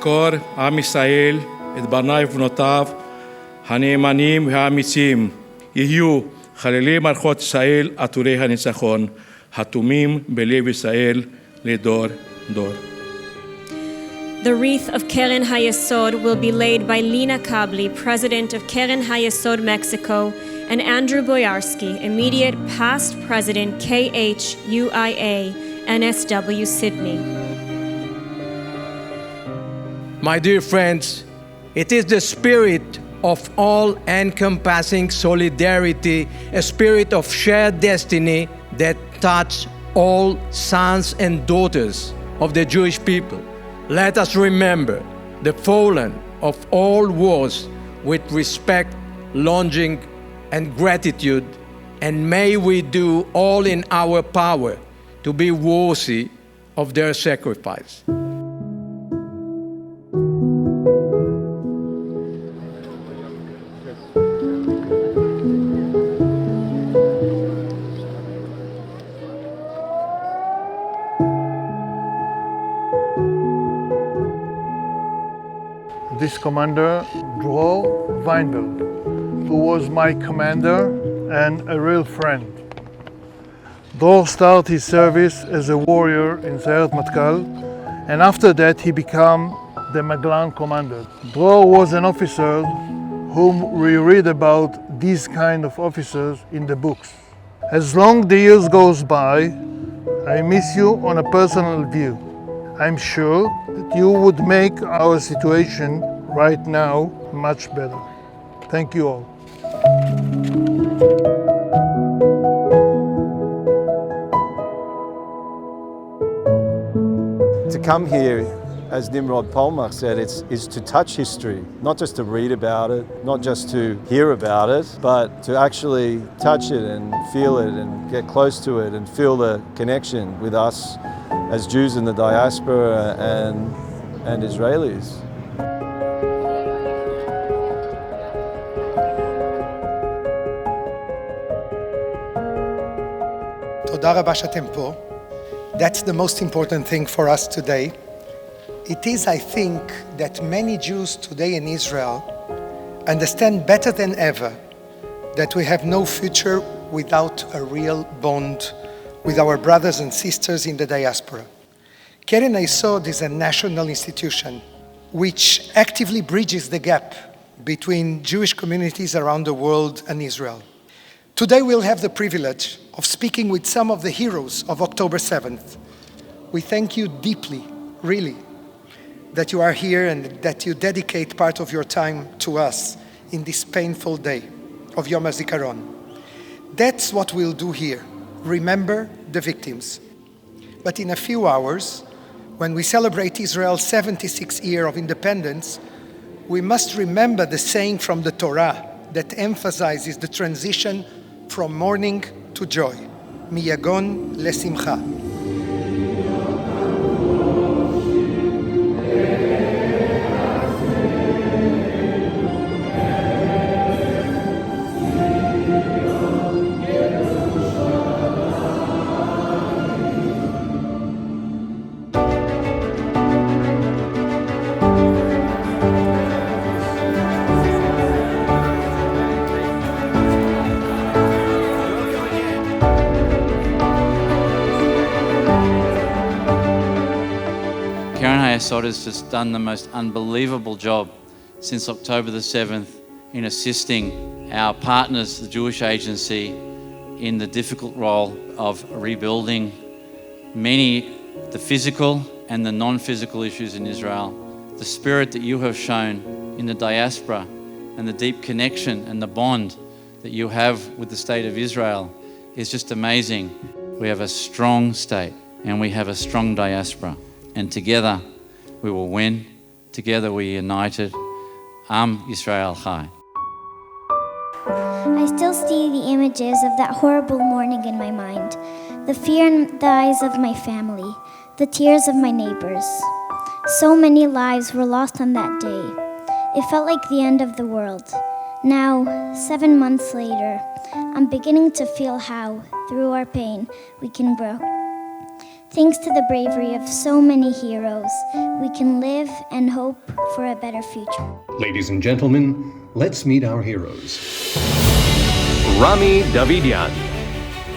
יזכור עם ישראל את בניו ובנותיו הנאמנים והאמיצים, יהיו חללי מערכות ישראל עטורי הניצחון, חתומים בלב ישראל לדור דור. The wreath of Keren Hayesod will be laid by Lina Kabli, president of Keren Hayesod Mexico, and Andrew Boyarsky, immediate past president KHUIA NSW Sydney. My dear friends, it is the spirit of all-encompassing solidarity, a spirit of shared destiny that touches all sons and daughters of the Jewish people. Let us remember the fallen of all wars with respect, longing, and gratitude, and may we do all in our power to be worthy of their sacrifice. This commander, Dror Weinberg, who was my commander and a real friend. Dror started his service as a warrior in Sayeret Matkal, and after that he became the Maglan commander. Dror was an officer whom we read about these kind of officers in the books. As long the years goes by, I miss you on a personal view. I'm sure that you would make our situation right now much better. Thank you all. To come here, as Nimrod Polmach said, is to touch history, not just to read about it, not just to hear about it, but to actually touch it and feel it and get close to it and feel the connection with us as Jews in the diaspora and Israelis. תודה רבה שאתם פה. That's the most important thing for us today. It is, I think, that many Jews today in Israel understand better than ever that we have no future without a real bond with our brothers and sisters in the diaspora. Keren Hayesod is a national institution which actively bridges the gap between Jewish communities around the world and Israel. Today we'll have the privilege of speaking with some of the heroes of October 7th. We thank you deeply, really, that you are here and that you dedicate part of your time to us in this painful day of Yom Hazikaron. That's what we'll do here, remember the victims. But in a few hours, when we celebrate Israel's 76th year of independence, we must remember the saying from the Torah that emphasizes the transition from mourning to joy, miyagon lesimcha. Keren Hayesod has just done the most unbelievable job since October the 7th in assisting our partners, the Jewish Agency, in the difficult role of rebuilding the physical and the non-physical issues in Israel. The spirit that you have shown in the diaspora and the deep connection and the bond that you have with the state of Israel is just amazing. We have a strong state and we have a strong diaspora. And together we will win. Together we are united. Am Yisrael Chai. I still see the images of that horrible morning in my mind, the fear in the eyes of my family, the tears of my neighbors. So many lives were lost on that day. It felt like the end of the world. Now, 7 months later, I'm beginning to feel how, through our pain, we can grow. Thanks to the bravery of so many heroes, we can live and hope for a better future. Ladies and gentlemen, let's meet our heroes. רמי דוידיאן.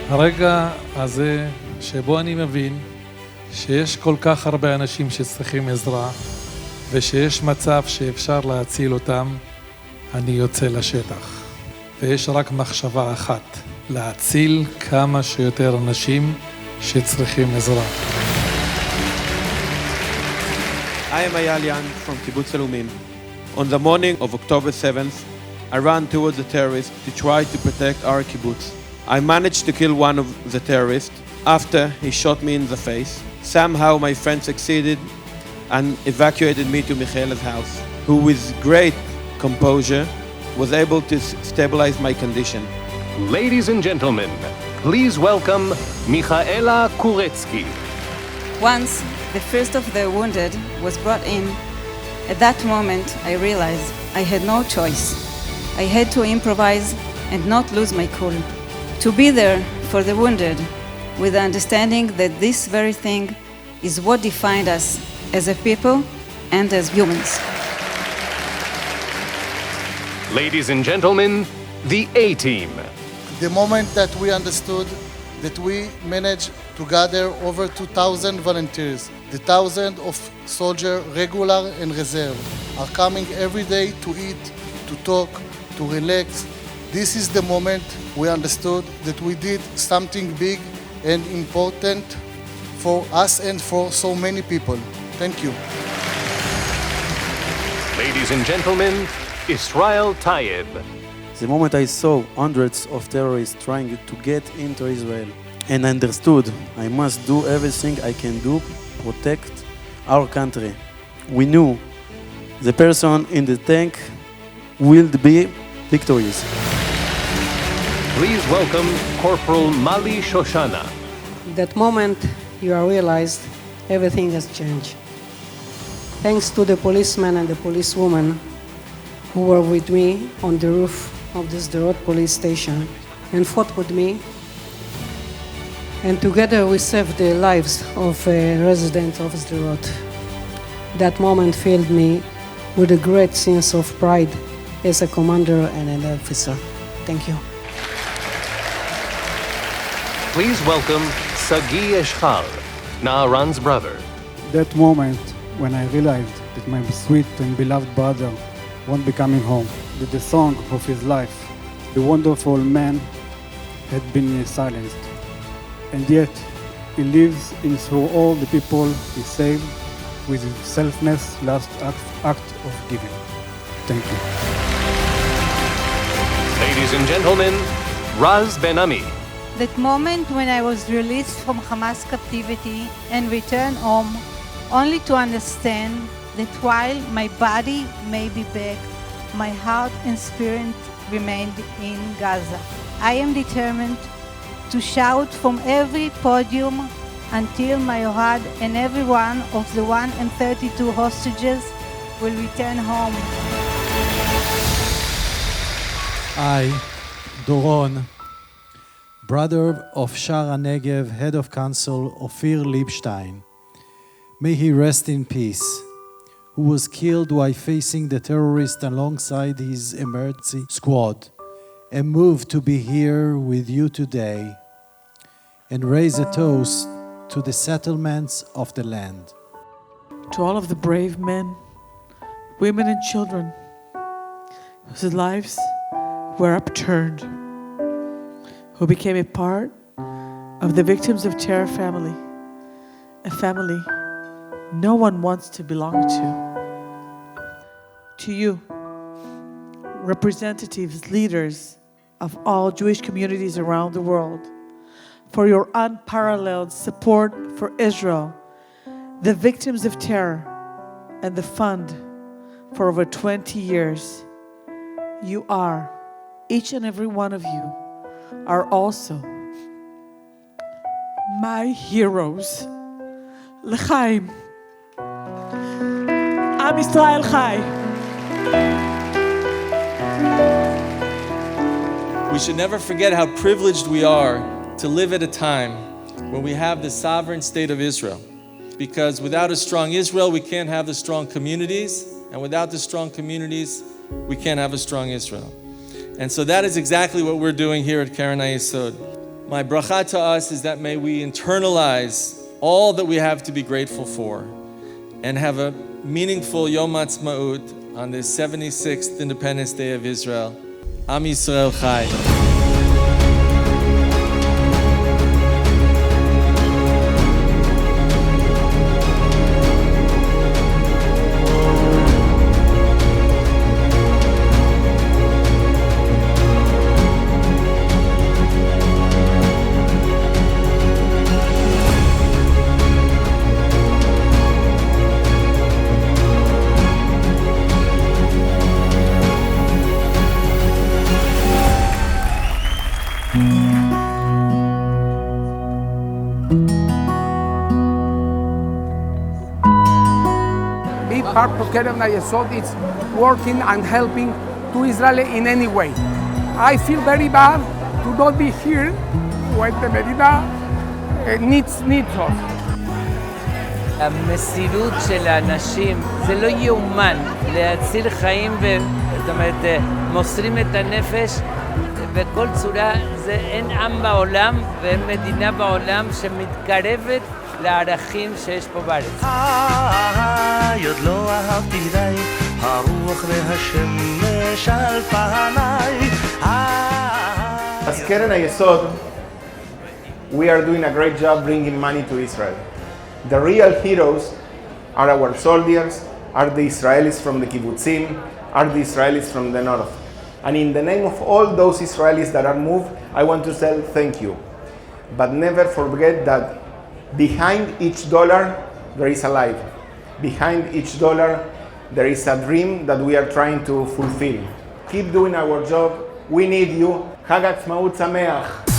הרגע הזה שבו אני מבין שיש כל כך הרבה אנשים שצריכים עזרה ושיש מצב שאפשר להציל אותם, אני יוצא לשטח. ויש רק מחשבה אחת, להציל כמה שיותר אנשים שצריכים עזרה. I am Ayalian from Kibbutz Elumim. On the morning of October 7th, I ran towards the terrorists to try to protect our kibbutz. I managed to kill one of the terrorists after he shot me in the face. Somehow my friend succeeded and evacuated me to Michaela's house, who with great composure was able to stabilize my condition. Ladies and gentlemen, please welcome Michaela Kuretsky. Once the first of the wounded was brought in, at that moment I realized I had no choice. I had to improvise and not lose my cool. To be there for the wounded with the understanding that this very thing is what defined us as a people and as humans. Ladies and gentlemen, the A-Team. The moment that we understood that we managed to gather over 2,000 volunteers, the thousands of soldiers, regular and reserve, are coming every day to eat, to talk, to relax. This is the moment we understood that we did something big and important for us and for so many people. Thank you. Ladies and gentlemen, Israel Tayeb. The moment I saw hundreds of terrorists trying to get into Israel and understood I must do everything I can do to protect our country. We knew the person in the tank will be victorious. Please welcome Corporal Mali Shoshana. That moment you realized everything has changed. Thanks to the policemen and the policewoman who were with me on the roof of the Sderot police station and fought with me. And together we saved the lives of residents of Sderot. That moment filled me with a great sense of pride as a commander and an officer. Thank you. Please welcome Sagi Eshchal, Naaran's brother. That moment when I realized that my sweet and beloved brother won't be coming home, that the song of his life, the wonderful man, had been silenced. And yet, he lives in through all the people he saved with his selfless last act of giving. Thank you. Ladies and gentlemen, Raz Ben-Ami. That moment when I was released from Hamas captivity and returned home, only to understand that while my body may be back, my heart and spirit remained in Gaza. I am determined to shout from every podium until my Ohad and every one of the 132 hostages will return home. I, Doron, brother of Shara Negev, head of council Ophir Liebstein, may he rest in peace, who was killed while facing the terrorist alongside his emergency squad, and moved to be here with you today and raise a toast to the settlements of the land. To all of the brave men, women and children whose lives were upturned, who became a part of the victims of terror family, a family no one wants to belong to. To you, representatives, leaders of all Jewish communities around the world, for your unparalleled support for Israel, the victims of terror, and the fund for over 20 years. You are, each and every one of you, are also my heroes. L'chaim. Am Yisrael Chai. We should never forget how privileged we are to live at a time where we have the sovereign state of Israel. Because without a strong Israel, we can't have the strong communities. And without the strong communities, we can't have a strong Israel. And so that is exactly what we're doing here at Keren Hayesod. My bracha to us is that may we internalize all that we have to be grateful for and have a meaningful Yom Ha'atzmaut on the 76th Independence Day of Israel. Am Yisrael Chai. Big part of Keren Hayesod is working and helping to Israel in any way. I feel very bad to not be here when the Medina needs us. המסירות של האנשים, זה לא יאומן, להציל חיים, זאת אומרת, מוסרים את הנפש בכל צורה, זה אין עם בעולם ואין מדינה בעולם שמתקרבת לערכים שיש פה בארץ. עוד לא אהבתי די, הרוח והשמש על פניי. As Keren Hayesod, we are doing a great job bringing money to Israel. The real heroes are our soldiers, are the Israelis from the kibbutzim, are the Israelis from the north. And in the name of all those Israelis that are moved, I want to say thank you. But never forget that behind each dollar, there is a life. Behind each dollar, there is a dream that we are trying to fulfill. Keep doing our job. We need you. Chag Ha'atzmaut Sameach.